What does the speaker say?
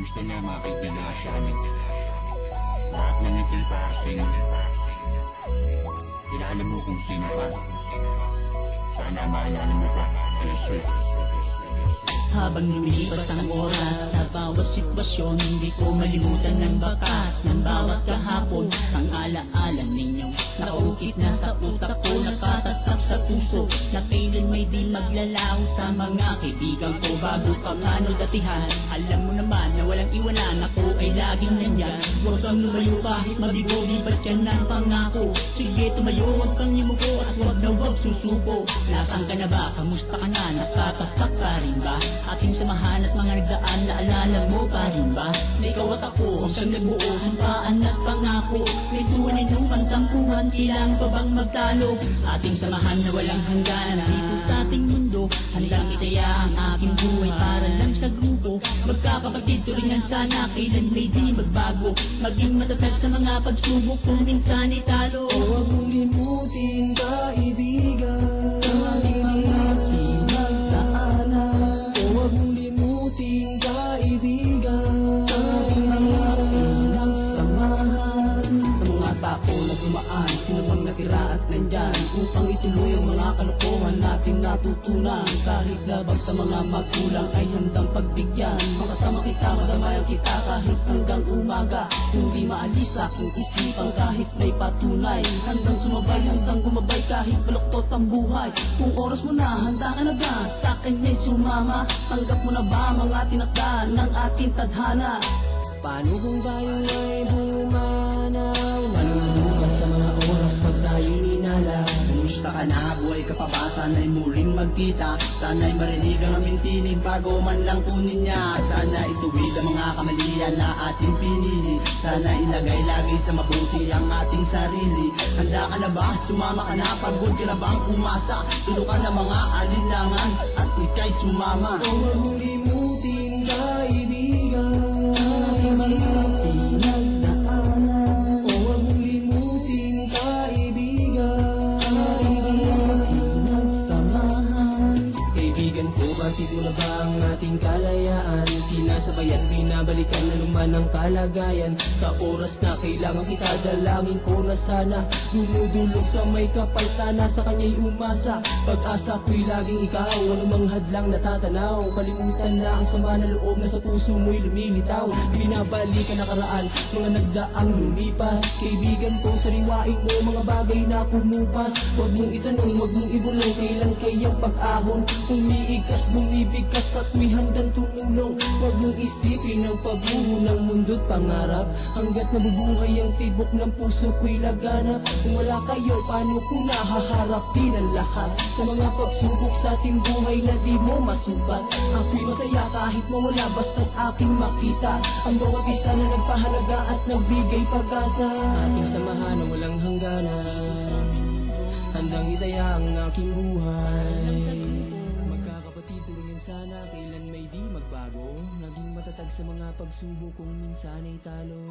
Gusto na mga kaibigan siya amin. Lahat ng ito'y para sa inyo. Kilala mo kung sino ka. Sana maalala mo pa. Jesus. Habang lumilipas ang oras sa bawat sitwasyon, hindi ko malimutan ng bakas ng bawat kahapon. Ang alaala ninyong nakaukit na sa utak ko, nakatatak sa puso, na kailan may di maglalaw sa mga kaibigan ko. Bago pa ano datihan, alam mo naman na walang iwanan, ako ay laging nandyan. Huwag kang lumayo kahit mabigo, di ba't yan ang pangako? Sige tumayo, huwag kang yumuko at huwag na huwag susuko. Nasaan ka na ba? Kamusta ka na? Nakatatak ka rin ba? Ating samahan at mga nagdaan, naalala mo pa rin ba? Na ikaw at ako ang siyang nagbuo, hampaan at pangako. May tunay ng pantampuhan, kailangan pa bang magtalo? Ating samahan na walang hangganan dito sa ating mundo, handang itaya ang aking buhay para lang sa grupo. Magkakapatid turingan sana, kailan may di magbago. Maging matatag sa mga pagsubok kung minsan italo. Huwag mong limutin kaibigan, at nandyan upang ituloy ang mga kalokohan nating natutunan. Kahit labag sa mga magulang ay handang pagbigyan. Makasama kita, madamayan kita kahit hanggang umaga. Hindi maalis sa aking isipan kahit may patunay. Handang sumabay, handang gumabay kahit baluktot ang buhay. Kung oras mo na, handa ka na ba? Sa akin ay sumama. Tanggap mo na ba mga tinakda ng ating tadhana? Paano kung tayo ay humanaw? Malulukas sa mga oras pag tayo'y ninala. Kumusta ka na? Buhay ka pa ba? Sana'y muling magkita. Sana'y marinig ang aming tinig bago man lang kunin niya. Sana ituwid ang mga kamalian na ating pinili. Sana ilagay lagi sa mabuti ang ating sarili. Handa ka na ba? Sumama ka na? Pagod ka na bang umasa? Tulukan ng mga alinlangan at ika'y sumama. Huwag mong limutin kaibigan, Sino na ba ang ating kalayaan? Sinasabayan, binabalikan na naman ang kalagayan. Sa oras na kailangan kita, dalangin ko na sana dumudulog sa may kapal, sana sa kanya'y umasa. Pag-asa ko'y laging ikaw, anumang hadlang natatanaw. Kalimutan na ang sama na loob na sa puso mo'y lumilitaw. Binabalikan nakaraan, mga nagdaang lumipas. Kaibigan ko, sariwain mo mga bagay na kumupas. Huwag mong itanong, huwag mong ibulong, kailan kayang pag-ahon. Umiigas, bumibigkas at may handang tumulong. Huwag mong isipin ang pagbuho ng mundo't pangarap. Hanggat nabubuhay ang tibok ng puso ko'y laganap. Kung wala kayo, paano ko nahaharapin ang lahat sa mga pagsubok sa ating buhay na di mo masubat? Ako'y masaya kahit mawala basta't aking makita ang bawat isa na nagpahalaga at nagbigay pag-asa. Ating samahan na walang hangganan, handang itaya ang aking buhay. Magkakapatid turingin sana, kailan may di magbago. Naging matatag sa mga pagsubok kung minsan ay talo.